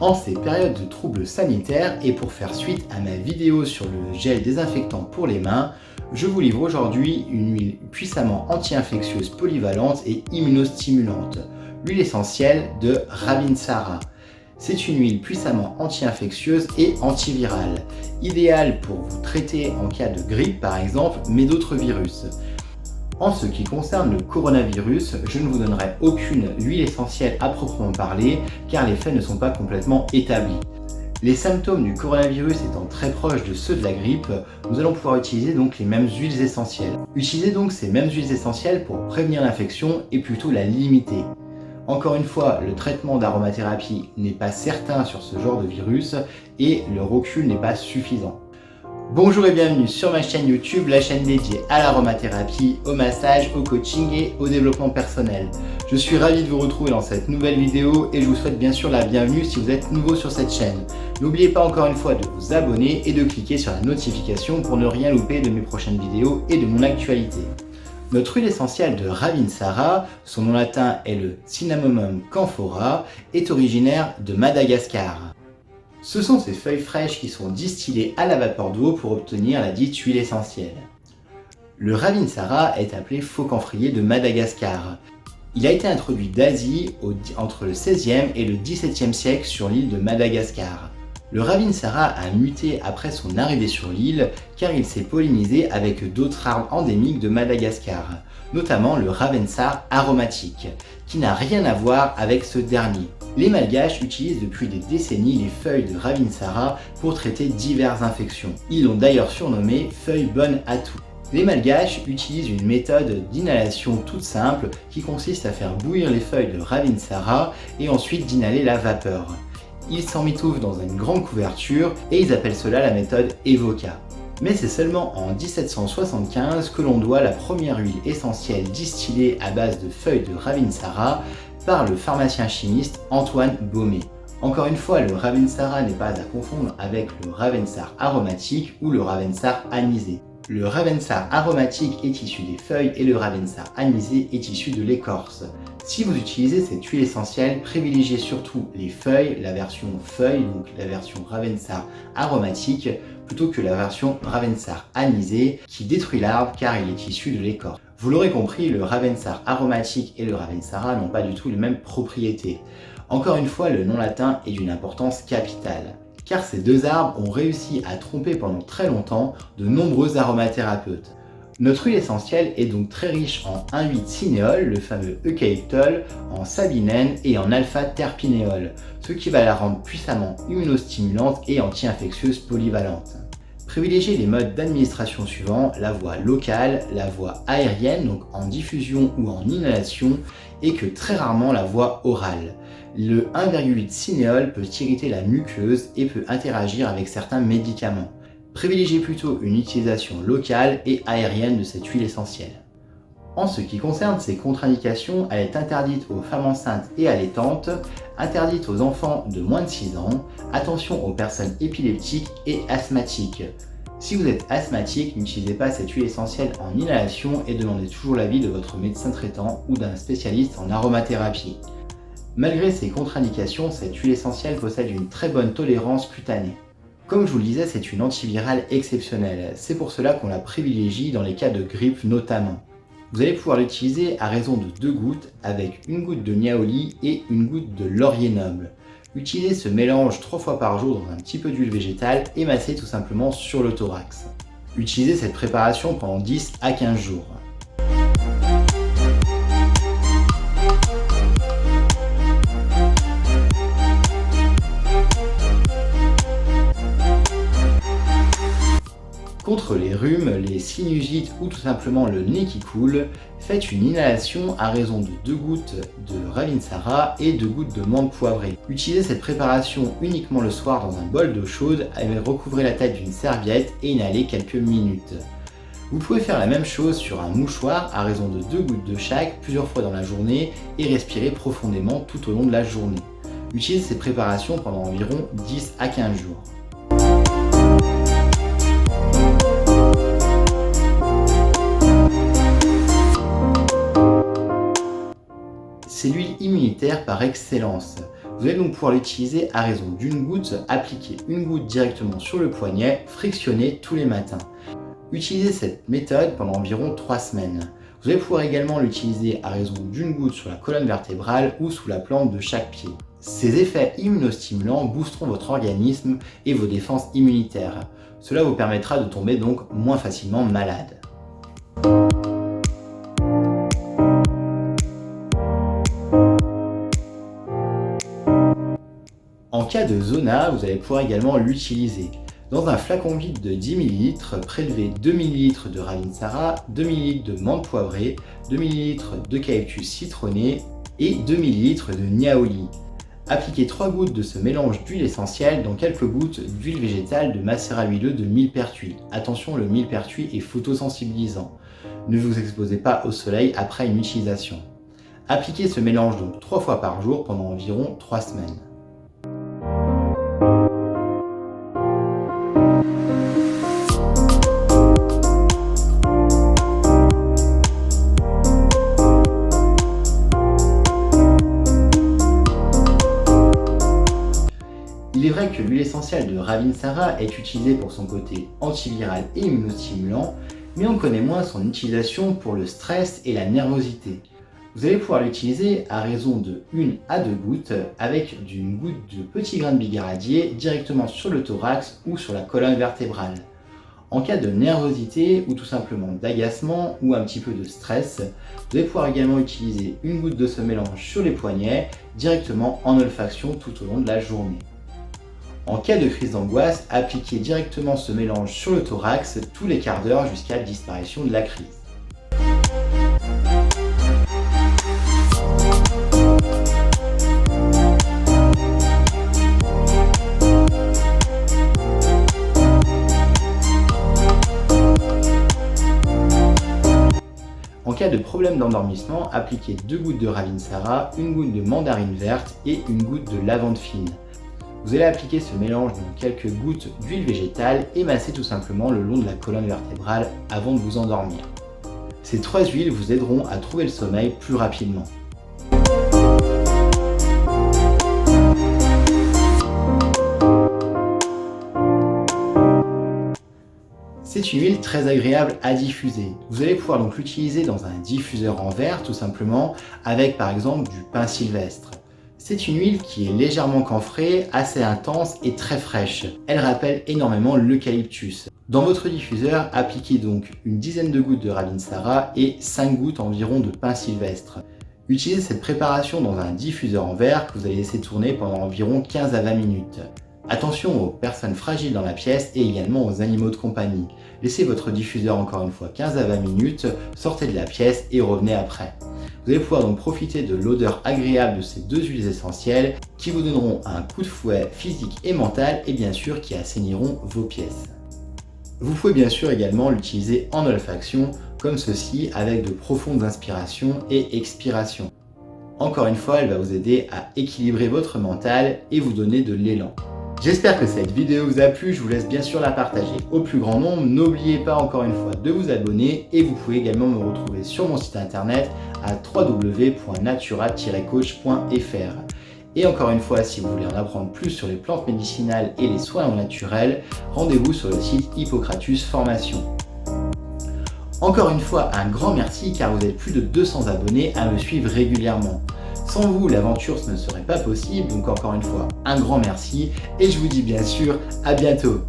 En ces périodes de troubles sanitaires et pour faire suite à ma vidéo sur le gel désinfectant pour les mains, je vous livre aujourd'hui une huile puissamment anti-infectieuse polyvalente et immunostimulante, l'huile essentielle de Ravinsara. C'est une huile puissamment anti-infectieuse et antivirale, idéale pour vous traiter en cas de grippe par exemple, mais d'autres virus. En ce qui concerne le coronavirus, je ne vous donnerai aucune huile essentielle à proprement parler car les faits ne sont pas complètement établis. Les symptômes du coronavirus étant très proches de ceux de la grippe, nous allons pouvoir utiliser donc les mêmes huiles essentielles. Utilisez donc ces mêmes huiles essentielles pour prévenir l'infection et plutôt la limiter. Encore une fois, le traitement d'aromathérapie n'est pas certain sur ce genre de virus et le recul n'est pas suffisant. Bonjour et bienvenue sur ma chaîne YouTube, la chaîne dédiée à l'aromathérapie, au massage, au coaching et au développement personnel. Je suis ravi de vous retrouver dans cette nouvelle vidéo et je vous souhaite bien sûr la bienvenue si vous êtes nouveau sur cette chaîne. N'oubliez pas encore une fois de vous abonner et de cliquer sur la notification pour ne rien louper de mes prochaines vidéos et de mon actualité. Notre huile essentielle de Ravinsara, son nom latin est le Cinnamomum camphora, est originaire de Madagascar. Ce sont ces feuilles fraîches qui sont distillées à la vapeur d'eau pour obtenir la dite huile essentielle. Le Ravinsara est appelé faux camphrier de Madagascar. Il a été introduit d'Asie entre le XVIe et le XVIIe siècle sur l'île de Madagascar. Le Ravinsara a muté après son arrivée sur l'île car il s'est pollinisé avec d'autres arbres endémiques de Madagascar, notamment le Ravensar aromatique, qui n'a rien à voir avec ce dernier. Les Malgaches utilisent depuis des décennies les feuilles de Ravinsara pour traiter diverses infections. Ils l'ont d'ailleurs surnommé feuille bonne à tout. Les Malgaches utilisent une méthode d'inhalation toute simple qui consiste à faire bouillir les feuilles de Ravinsara et ensuite d'inhaler la vapeur. Ils s'emmitouflent dans une grande couverture et ils appellent cela la méthode Evoca. Mais c'est seulement en 1775 que l'on doit la première huile essentielle distillée à base de feuilles de Ravinsara par le pharmacien chimiste Antoine Baume. Encore une fois, le Ravinsara n'est pas à confondre avec le Ravensar aromatique ou le Ravensar anisé. Le Ravensar aromatique est issu des feuilles et le Ravensar anisé est issu de l'écorce. Si vous utilisez cette huile essentielle, privilégiez surtout les feuilles, la version feuille, donc la version Ravensar aromatique, plutôt que la version Ravensar anisé qui détruit l'arbre car il est issu de l'écorce. Vous l'aurez compris, le Ravensar aromatique et le Ravensara n'ont pas du tout les mêmes propriétés. Encore une fois, le nom latin est d'une importance capitale, car ces deux arbres ont réussi à tromper pendant très longtemps de nombreux aromathérapeutes. Notre huile essentielle est donc très riche en 1,8-cinéole, le fameux eucalyptol, en sabinène et en alpha-terpinéol, ce qui va la rendre puissamment immunostimulante et anti-infectieuse polyvalente. Privilégiez les modes d'administration suivants, la voie locale, la voie aérienne, donc en diffusion ou en inhalation, et que très rarement la voie orale. Le 1,8-cinéole peut irriter la muqueuse et peut interagir avec certains médicaments. Privilégiez plutôt une utilisation locale et aérienne de cette huile essentielle. En ce qui concerne ses contre-indications, elle est interdite aux femmes enceintes et allaitantes, interdite aux enfants de moins de 6 ans, attention aux personnes épileptiques et asthmatiques. Si vous êtes asthmatique, n'utilisez pas cette huile essentielle en inhalation et demandez toujours l'avis de votre médecin traitant ou d'un spécialiste en aromathérapie. Malgré ces contre-indications, cette huile essentielle possède une très bonne tolérance cutanée. Comme je vous le disais, c'est une antivirale exceptionnelle, c'est pour cela qu'on la privilégie dans les cas de grippe notamment. Vous allez pouvoir l'utiliser à raison de 2 gouttes avec une goutte de niaouli et une goutte de laurier noble. Utilisez ce mélange 3 fois par jour dans un petit peu d'huile végétale et massez tout simplement sur le thorax. Utilisez cette préparation pendant 10 à 15 jours. Contre les rhumes, les sinusites ou tout simplement le nez qui coule, faites une inhalation à raison de 2 gouttes de Ravinsara et 2 gouttes de menthe poivrée. Utilisez cette préparation uniquement le soir dans un bol d'eau chaude, recouvrez la tête d'une serviette et inhalez quelques minutes. Vous pouvez faire la même chose sur un mouchoir à raison de 2 gouttes de chaque plusieurs fois dans la journée et respirer profondément tout au long de la journée. Utilisez ces préparations pendant environ 10 à 15 jours. C'est l'huile immunitaire par excellence. Vous allez donc pouvoir l'utiliser à raison d'une goutte, appliquer une goutte directement sur le poignet, frictionner tous les matins. Utilisez cette méthode pendant environ 3 semaines. Vous allez pouvoir également l'utiliser à raison d'une goutte sur la colonne vertébrale ou sous la plante de chaque pied. Ces effets immunostimulants boosteront votre organisme et vos défenses immunitaires. Cela vous permettra de tomber donc moins facilement malade. En cas de zona, vous allez pouvoir également l'utiliser. Dans un flacon vide de 10 ml, prélevez 2 ml de Ravinsara, 2 ml de menthe poivrée, 2 ml d'eucalyptus citronné et 2 ml de niaouli. Appliquez 3 gouttes de ce mélange d'huile essentielle dans quelques gouttes d'huile végétale de macérat huileux de millepertuis. Attention, le millepertuis est photosensibilisant. Ne vous exposez pas au soleil après une utilisation. Appliquez ce mélange donc 3 fois par jour pendant environ 3 semaines. Il est vrai que l'huile essentielle de Ravinsara est utilisée pour son côté antiviral et immunostimulant, mais on connaît moins son utilisation pour le stress et la nervosité. Vous allez pouvoir l'utiliser à raison de 1 à 2 gouttes avec une goutte de petits grains de bigaradier directement sur le thorax ou sur la colonne vertébrale. En cas de nervosité ou tout simplement d'agacement ou un petit peu de stress, vous allez pouvoir également utiliser une goutte de ce mélange sur les poignets directement en olfaction tout au long de la journée. En cas de crise d'angoisse, appliquez directement ce mélange sur le thorax tous les quarts d'heure jusqu'à la disparition de la crise. En cas de problème d'endormissement, appliquez 2 gouttes de Ravinsara, une goutte de mandarine verte et une goutte de lavande fine. Vous allez appliquer ce mélange dans quelques gouttes d'huile végétale et masser tout simplement le long de la colonne vertébrale avant de vous endormir. Ces 3 huiles vous aideront à trouver le sommeil plus rapidement. C'est une huile très agréable à diffuser. Vous allez pouvoir donc l'utiliser dans un diffuseur en verre tout simplement avec par exemple du pin sylvestre. C'est une huile qui est légèrement camphrée, assez intense et très fraîche. Elle rappelle énormément l'eucalyptus. Dans votre diffuseur, appliquez donc une dizaine de gouttes de Ravinsara et 5 gouttes environ de pin sylvestre. Utilisez cette préparation dans un diffuseur en verre que vous allez laisser tourner pendant environ 15 à 20 minutes. Attention aux personnes fragiles dans la pièce et également aux animaux de compagnie. Laissez votre diffuseur encore une fois 15 à 20 minutes, sortez de la pièce et revenez après. Vous allez pouvoir donc profiter de l'odeur agréable de ces 2 huiles essentielles qui vous donneront un coup de fouet physique et mental et bien sûr qui assainiront vos pièces. Vous pouvez bien sûr également l'utiliser en olfaction comme ceci avec de profondes inspirations et expirations. Encore une fois, elle va vous aider à équilibrer votre mental et vous donner de l'élan. J'espère que cette vidéo vous a plu, je vous laisse bien sûr la partager au plus grand nombre. N'oubliez pas encore une fois de vous abonner et vous pouvez également me retrouver sur mon site internet à www.natura-coach.fr. Et encore une fois, si vous voulez en apprendre plus sur les plantes médicinales et les soins naturels, rendez-vous sur le site Hippocratus Formation. Encore une fois, un grand merci car vous êtes plus de 200 abonnés à me suivre régulièrement. Sans vous, l'aventure ce ne serait pas possible, donc encore une fois, un grand merci et je vous dis bien sûr à bientôt.